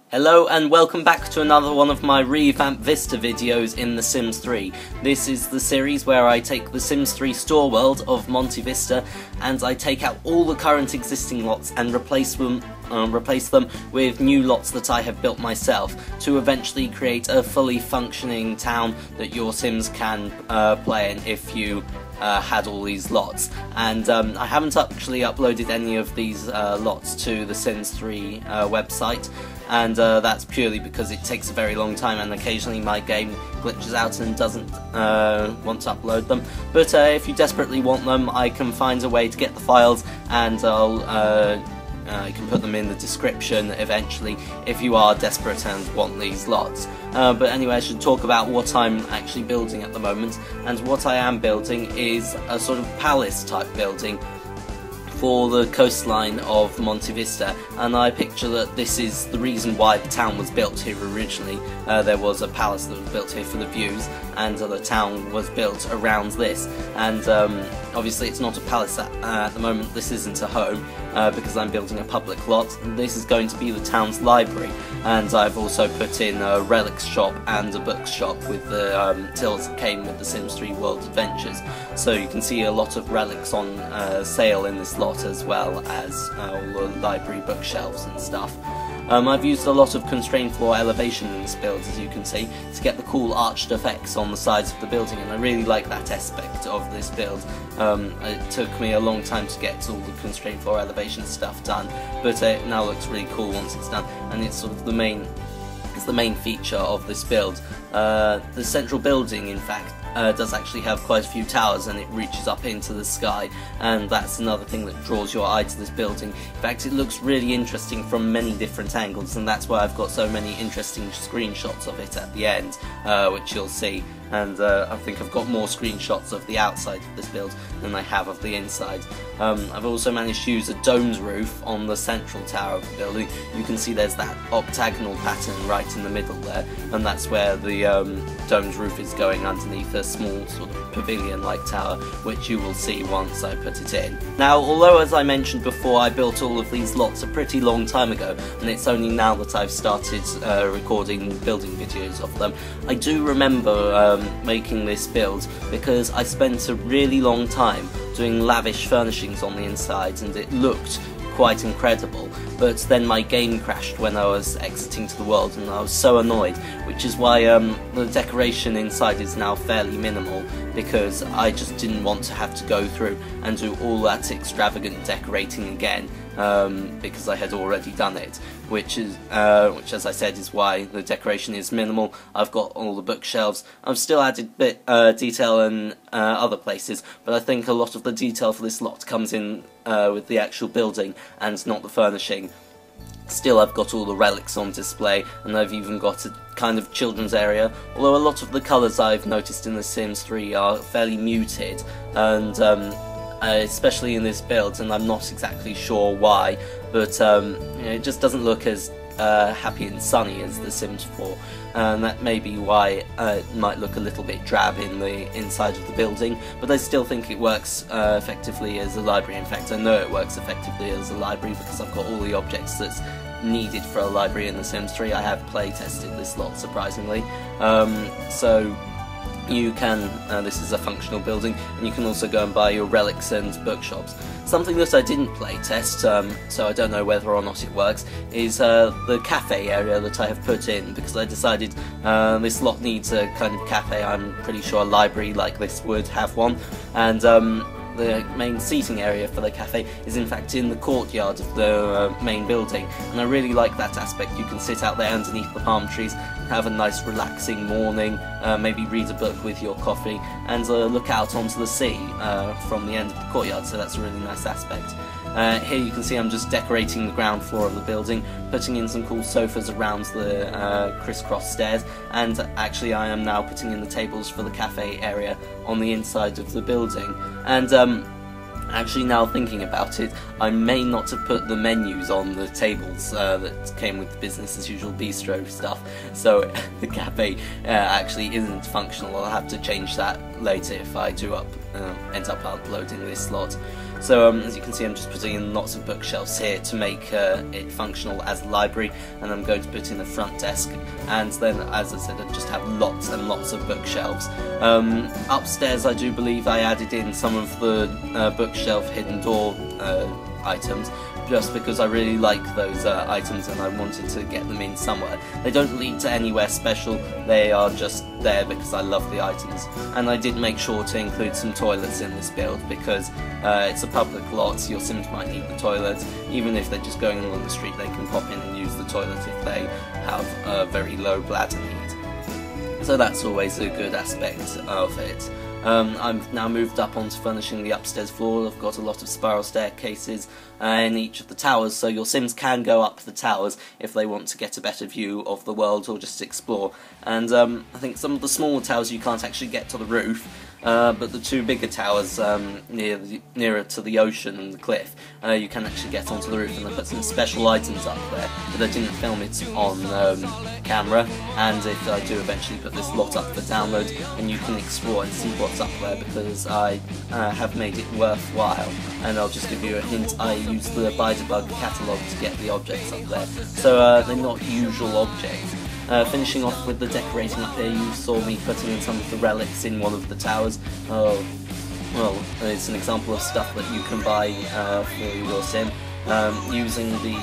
Hello and welcome back to another one of my Revamp Vista videos in The Sims 3. This is the series where I take the Sims 3 store world of Monte Vista and I take out all the current existing lots and replace them with new lots that I have built myself to eventually create a fully functioning town that your Sims can play in if you had all these lots. And I haven't actually uploaded any of these lots to the Sims 3 website, and that's purely because it takes a very long time and occasionally my game glitches out and doesn't want to upload them. But if you desperately want them, I can find a way to get the files, and I can put them in the description eventually if you are desperate and want these lots. But anyway, I should talk about what I'm actually building at the moment, and what I am building is a sort of palace type building for the coastline of Monte Vista, and I picture that this is the reason why the town was built here originally. There was a palace that was built here for the views, and the town was built around this. And obviously it's not a palace at the moment, this isn't a home, because I'm building a public lot. This is going to be the town's library, and I've also put in a relics shop and a books shop with the tills that came with the Sims 3 World Adventures. So you can see a lot of relics on sale in this lot, as well as all the library bookshelves and stuff. I've used a lot of constrained floor elevation in this build, as you can see, to get the cool arched effects on the sides of the building, and I really like that aspect of this build. It took me a long time to get all the constrained floor elevation stuff done, but it now looks really cool once it's done, and it's sort of the main feature of this build. The central building, in fact, does actually have quite a few towers, and it reaches up into the sky, and that's another thing that draws your eye to this building. In fact, it looks really interesting from many different angles, and that's why I've got so many interesting screenshots of it at the end, which you'll see. And I think I've got more screenshots of the outside of this build than I have of the inside. I've also managed to use a domed roof on the central tower of the building. You can see there's that octagonal pattern right in the middle there, and that's where the domed roof is going underneath a small sort of pavilion-like tower, which you will see once I put it in. Now, although as I mentioned before, I built all of these lots a pretty long time ago, and it's only now that I've started recording building videos of them, I do remember making this build because I spent a really long time doing lavish furnishings on the inside, and it looked quite incredible, but then my game crashed when I was exiting to the world, and I was so annoyed, which is why the decoration inside is now fairly minimal, because I just didn't want to have to go through and do all that extravagant decorating again, because I had already done it, which as I said is why the decoration is minimal. I've got all the bookshelves. I've still added detail in other places, but I think a lot of the detail for this lot comes in with the actual building and not the furnishing. Still, I've got all the relics on display, and I've even got a kind of children's area, although a lot of the colours I've noticed in The Sims 3 are fairly muted, and especially in this build, and I'm not exactly sure why, but it just doesn't look as happy and sunny as The Sims 4, and that may be why it might look a little bit drab in the inside of the building, but I still think it works effectively as a library. In fact, I know it works effectively as a library because I've got all the objects that's needed for a library in The Sims 3. I have play tested this lot, surprisingly, so you can, this is a functional building, and you can also go and buy your relics and bookshops. Something that I didn't play test, so I don't know whether or not it works, is the cafe area that I have put in, because I decided this lot needs a kind of cafe. I'm pretty sure a library like this would have one, and the main seating area for the cafe is in fact in the courtyard of the main building, and I really like that aspect. You can sit out there underneath the palm trees, have a nice relaxing morning, maybe read a book with your coffee, and look out onto the sea from the end of the courtyard, so that's a really nice aspect. Here you can see I'm just decorating the ground floor of the building, putting in some cool sofas around the crisscross stairs, and actually I am now putting in the tables for the cafe area on the inside of the building. And actually, now thinking about it, I may not have put the menus on the tables that came with the business as usual bistro stuff, so the cafe actually isn't functional. I'll have to change that later if I do end up uploading this lot. So as you can see, I'm just putting in lots of bookshelves here to make it functional as a library, and I'm going to put in a front desk, and then, as I said, I just have lots and lots of bookshelves. Upstairs, I do believe I added in some of the bookshelf hidden door items, just because I really like those items and I wanted to get them in somewhere. They don't lead to anywhere special, they are just there because I love the items. And I did make sure to include some toilets in this build because it's a public lot, so your Sims might need the toilets. Even if they're just going along the street, they can pop in and use the toilet if they have a very low bladder need. So that's always a good aspect of it. I've now moved up onto furnishing the upstairs floor. I've got a lot of spiral staircases in each of the towers, so your Sims can go up the towers if they want to get a better view of the world or just explore. And I think some of the smaller towers you can't actually get to the roof, but the two bigger towers nearer to the ocean and the cliff, you can actually get onto the roof, and I put some special items up there, but I didn't film it on camera, and if I do eventually put this lot up for download, and you can explore and see what's up there, because I have made it worthwhile. And I'll just give you a hint, I used the By-Debug catalogue to get the objects up there, so they're not usual objects. Finishing off with the decorating up here, you saw me putting in some of the relics in one of the towers. Well, it's an example of stuff that you can buy for your Sim, using the,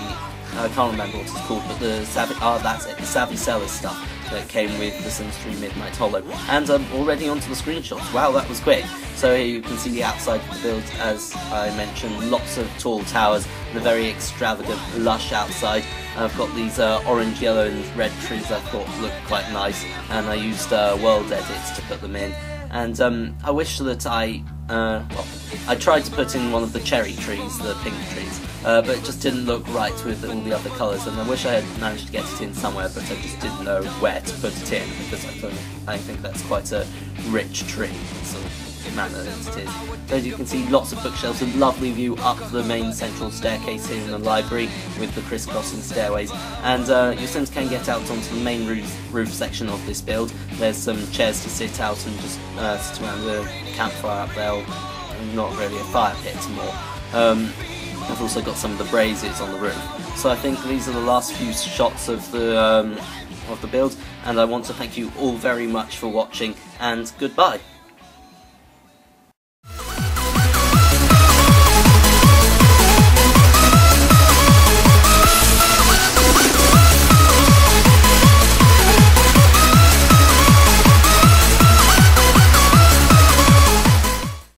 I can't remember what it's called, but the the Savvy Seller stuff that came with the Sims 3 Midnight Hollow. And already onto the screenshots. Wow, that was quick. So here you can see the outside of the build, as I mentioned, lots of tall towers and a very extravagant, lush outside. I've got these orange, yellow and red trees I thought looked quite nice, and I used world edits to put them in. And I wish that I tried to put in one of the cherry trees, the pink trees, but it just didn't look right with all the other colours, and I wish I had managed to get it in somewhere, but I just didn't know where to put it in, because I think that's quite a rich tree, sort of manner as it is. So as you can see, lots of bookshelves, a lovely view up the main central staircase here in the library with the crisscrossing stairways, and your Sims can get out onto the main roof section of this build. There's some chairs to sit out and just sit around the campfire up there, not really a fire pit, more. I've also got some of the braziers on the roof. So I think these are the last few shots of the build, and I want to thank you all very much for watching, and goodbye.